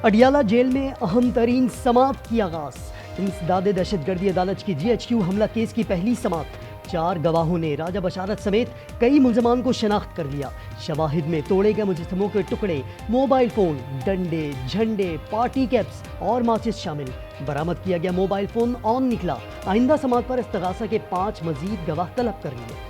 Adiala jail में अहम तरीन समात की आगाज। इंसदाद दहशतगर्दी अदालत की GHQ हमला केस की पहली समात। 4 गवाहों ने राजा बशारत समेत कई मुलजमान को शनाख्त कर लिया। शवाहिद में तोड़े गए मुजस्समों के टुकड़े, मोबाइल फोन, डंडे, झंडे, पार्टी कैप्स और माचिस शामिल। बरामद किया गया मोबाइल फोन ऑन निकला। आइंदा समात पर इस्तगासा के 5 मजीद गवाह तलब कर लिए।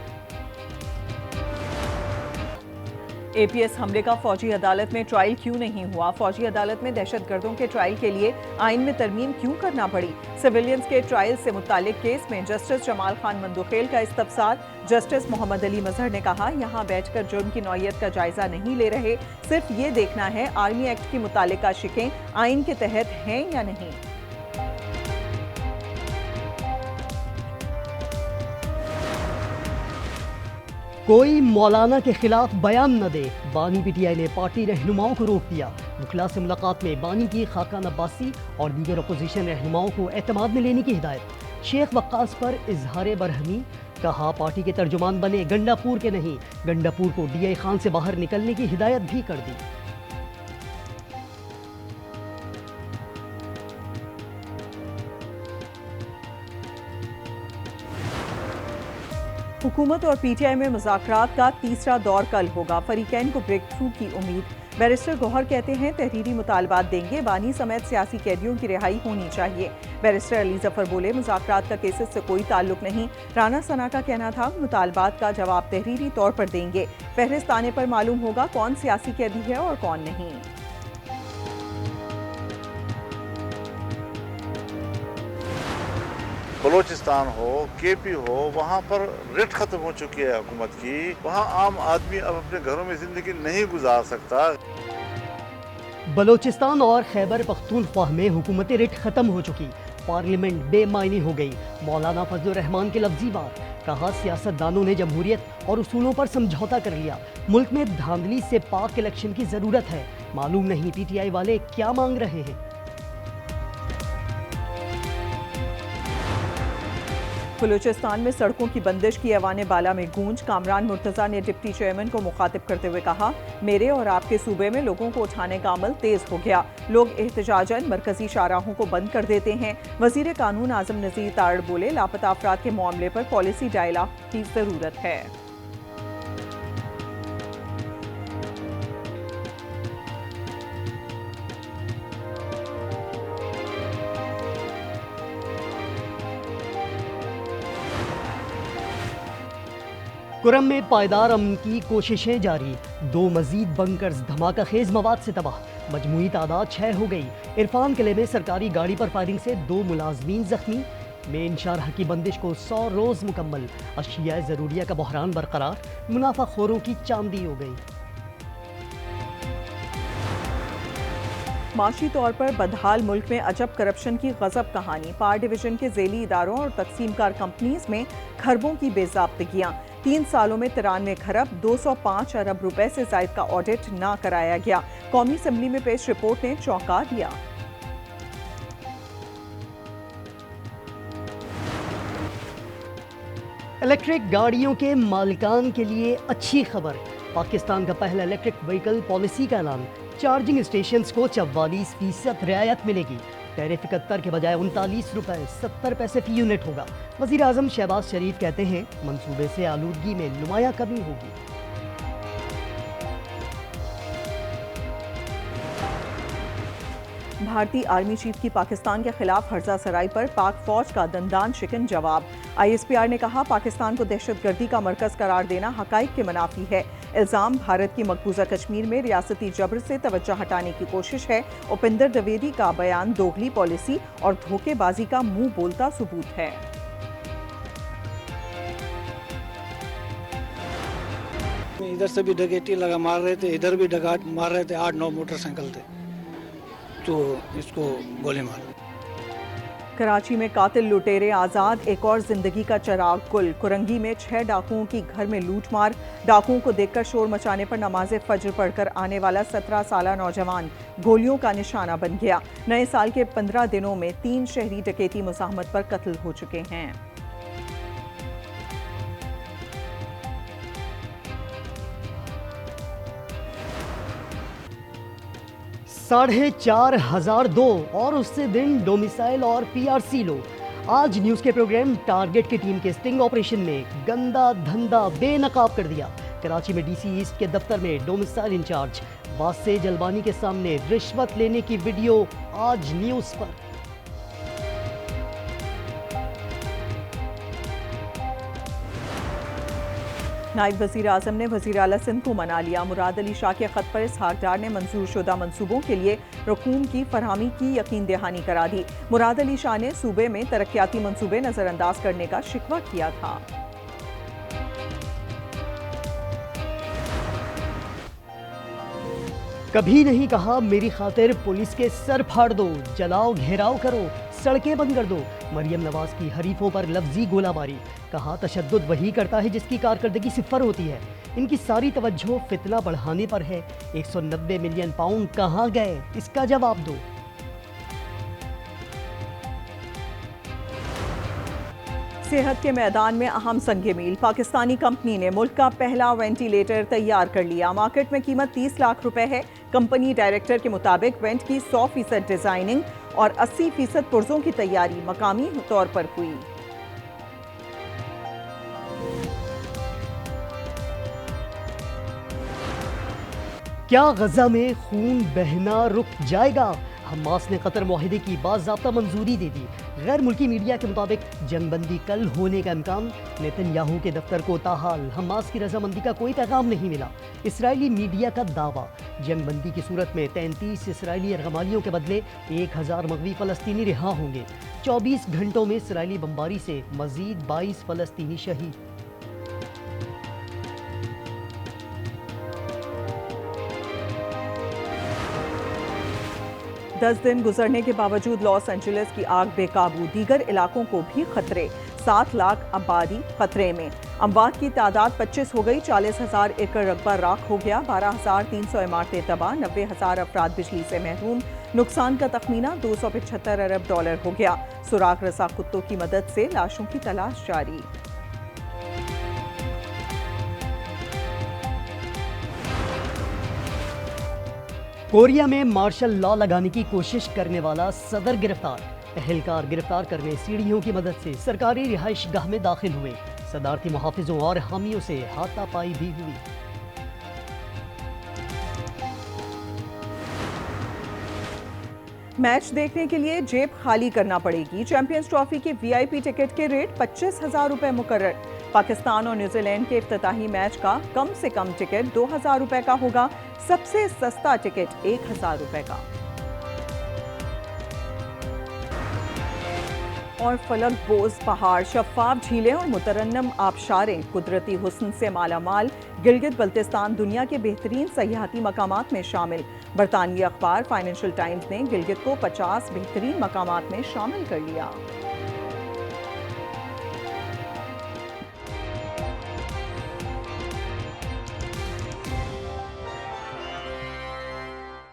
APS हमले का फौजी अदालत में ट्रायल क्यों नहीं हुआ? फौजी अदालत में दहशतगर्दों के ट्रायल के लिए आइन में तरमीम क्यों करना पड़ी? सिविलियंस के ट्रायल से मुतालिक केस में जस्टिस जमाल खान मंदुखेल का इस्तफसार। जस्टिस मोहम्मद अली मजहर ने कहा, यहाँ बैठकर जुर्म की नौयत का जायजा नहीं ले रहे, सिर्फ ये देखना है आर्मी एक्ट की मुतालिका शिकें आइन के तहत हैं या नहीं। कोई मौलाना के खिलाफ बयान न दे, बानी PTI ने पार्टी रहनुमाओं को रोक दिया। वकला से मुलाकात में बानी की खाकान अब्बासी और दीगर अपोजिशन रहनुमाओं को एतमाद में लेने की हिदायत। शेख वक्कास पर इजहार बरहमी, कहा पार्टी के तर्जुमान बने, गंडापुर के नहीं। गंडापुर को DI खान से बाहर निकलने की हिदायत भी कर दी। हुकूमत और PTI में मुज़ाकरात का तीसरा दौर कल होगा। फरीकैन को ब्रेक थ्रू की उम्मीद। बैरिस्टर गौहर कहते हैं, तहरीरी मुतालबात देंगे, बानी समेत सियासी कैदियों की रिहाई होनी चाहिए। बैरिस्टर अली जफर बोले, मुज़ाकरात का केसेस से कोई ताल्लुक नहीं। राना सना का कहना था, मुतालबात का जवाब तहरीरी तौर पर देंगे। फहरिस्त आने पर मालूम होगा कौन सियासी कैदी है और कौन नहीं। बलोचिस्तान हो, KP हो, वहाँ पर रिट खत्म हो चुकी है हुकूमत की। वहाँ आम आदमी अब अपने घरों में जिंदगी नहीं गुजार सकता। बलोचिस्तान और खैबर पख्तूनख्वा में हुकूमत रिट खत्म हो चुकी। पार्लियामेंट बेमायनी हो गई। मौलाना फजलुर रहमान के लफ्जी वार, कहा सियासतदानों ने जमहूरियत और उसूलों पर समझौता कर लिया। मुल्क में धांधली से पाक इलेक्शन की जरूरत है। मालूम नहीं PTI वाले क्या मांग रहे हैं। बलूचिस्तान में सड़कों की बंदिश की ऐवान बाला में गूंज। कामरान मुर्तजा ने डिप्टी चेयरमैन को मुखातिब करते हुए कहा, मेरे और आपके सूबे में लोगों को उठाने का अमल तेज हो गया। लोग एहतजाजन मरकजी शाहराहों को बंद कर देते हैं। वजीर कानून आजम नजीर तारड़ बोले, लापता अफराद के मामले पर पॉलिसी डायलॉग की जरूरत है। कुरम में पायदार अमन की कोशिशें जारी। 2 मजीद बंकर्स धमाका खेज मवाद से तबाह। मजमूई तादाद 6 हो गई। इरफान किले में सरकारी गाड़ी पर फायरिंग से 2 मुलाजमीन जख्मी। मेन शाहराह की बंदिश को 100 रोज मुकम्मल। अशिया जरूरिया का बहरान बरकरार। मुनाफाखोरों की चांदी हो गई। माशी तौर पर बदहाल मुल्क में अजब करप्शन की गजब कहानी। पार डिवीजन के झेली इदारों और तकसीमकार कंपनीज में खरबों की बेजाब्तगियां। 3 सालों में 93 खरब 205 अरब रुपए से जायद का ऑडिट ना कराया गया। कौमी असम्बली में पेश रिपोर्ट ने चौंका दिया। इलेक्ट्रिक गाड़ियों के मालिकान के लिए अच्छी खबर। पाकिस्तान का पहला इलेक्ट्रिक व्हीकल पॉलिसी का ऐलान। चार्जिंग स्टेशंस को 44% रियायत मिलेगी। टैरिफ 71 के बजाय 39 रुपए 70 पैसे फी यूनिट होगा। वज़ीर आज़म शहबाज शरीफ कहते हैं, मंसूबे से आलूदगी में नुमाया कमी होगी। भारतीय आर्मी चीफ की पाकिस्तान के खिलाफ हर्जा सराई पर पाक फौज का दंदान शिकन जवाब। ISPR ने कहा, पाकिस्तान को दहशतगर्दी का मरकज करार देना हकाइक के मुनाफी है। इल्जाम भारत की मकबूजा कश्मीर में रियासती जबर से तवज्जो हटाने की कोशिश है। उपेंद्र द्विवेदी का बयान दोगली पॉलिसी और धोखेबाजी का मुंह बोलता सबूत है। इधर से भी डकैती लगा मार रहे थे, इधर भी डकाट मार रहे थे। 8-9 मोटरसाइकिल थे तो इसको गोली मार। कराची में कातिल लुटेरे आजाद, एक और जिंदगी का चिराग गुल। कुरंगी में 6 डाकुओं की घर में लूटमार। डाकुओं को देखकर शोर मचाने पर नमाज फज्र पढ़कर आने वाला 17 साला नौजवान गोलियों का निशाना बन गया। नए साल के 15 दिनों में 3 शहरी डकैती मुज़ाहमत पर कत्ल हो चुके हैं। 4,502 और उससे दिन डोमिसाइल और पीआरसी लो। आज न्यूज़ के प्रोग्राम टारगेट की टीम के स्टिंग ऑपरेशन ने गंदा धंधा बेनकाब कर दिया। कराची में डीसी ईस्ट के दफ्तर में डोमिसाइल इंचार्ज वासेज अलबानी के सामने रिश्वत लेने की वीडियो आज न्यूज़ पर। नायब वज़ीर आज़म ने वज़ीर आला सिंध को मना लिया। मुराद अली शाह के खत पर इसहाक डार ने मंजूर शुदा मंसूबों के लिए रकूम की फरहमी की यकीन दहानी करा दी। मुराद अली शाह ने सूबे में तरक्याती मंसूबे नजरअंदाज करने का शिकवा किया था। कभी नहीं कहा मेरी खातिर पुलिस के सर फाड़ दो, जलाओ घेराव करो, सड़कें बंद कर दो। मरियम नवाज की हरीफों पर लफ्जी गोलाबारी। कहा तशद्दुद वही करता है जिसकी कारकर्दगी सिफर होती है। इनकी सारी तवज्जो फितना बढ़ाने पर है। 190 मिलियन पाउंड कहाँ गए, इसका जवाब दो। सेहत के मैदान में अहम संगे मील। पाकिस्तानी कंपनी ने मुल्क का पहला वेंटिलेटर तैयार कर लिया। मार्केट में कीमत 30 लाख रुपए है। कंपनी डायरेक्टर के मुताबिक वेंट की 100% डिजाइनिंग और 80% पुर्जों की तैयारी मकामी तौर पर हुई। क्या गजा में खून बहना रुक जाएगा? हमास ने कतर मुआहिदे की बाज़ाब्ता मंजूरी दे दी। गैर मुल्की मीडिया के मुताबिक जंगबंदी कल होने का इम्कान। नेतन्याहू के दफ्तर को ताहाल हमास की रजामंदी का कोई पैगाम नहीं मिला। इसराइली मीडिया का दावा, जंगबंदी की सूरत में 33 इसराइली रगमालियों के बदले 1000 मगवी फ़लस्तीनी रिहा होंगे। 24 घंटों में इसराइली बमबारी से मजीद 22 फ़लस्तीनी शहीद। दस दिन गुजरने के बावजूद लॉस एंजलिस की आग बेकाबू। दीगर इलाकों को भी खतरे। 7 लाख आबादी खतरे में। अमवात की तादाद 25 हो गई। 40,000 एकड़ रकबा राख हो गया। 12,300 इमारतें तबाह। 90,000 अफराद बिजली से महरूम। नुकसान का तखमीना $275 अरब हो गया। सुराग रसा कुत्तों की मदद से लाशों की तलाश जारी। कोरिया में मार्शल लॉ लगाने की कोशिश करने वाला सदर गिरफ्तार। अहलकार गिरफ्तार करने सीढ़ियों की मदद से सरकारी रिहाइश गाह में दाखिल हुए। सदारती मुहाफिजों और हामियों से हाथापाई भी हुई। मैच देखने के लिए जेब खाली करना पड़ेगी। चैंपियंस ट्रॉफी के वीआईपी टिकट के रेट 25,000 रुपए मुकर्रर। पाकिस्तान और न्यूजीलैंड के इफ्तिताही मैच का कम से कम टिकट 2,000 रुपए का होगा। सबसे सस्ता टिकट 1,000 रुपए का। और फलक बोझ पहाड़, शफाफ झीलें और मुतरन्नम आबशारें, कुदरती हुस्न से मालामाल गिलगित बल्तिस्तान दुनिया के बेहतरीन सयाहती मकामात में शामिल। बरतानवी अखबार फाइनेंशियल टाइम्स ने गिलगित को 50 बेहतरीन मकामात में शामिल कर लिया।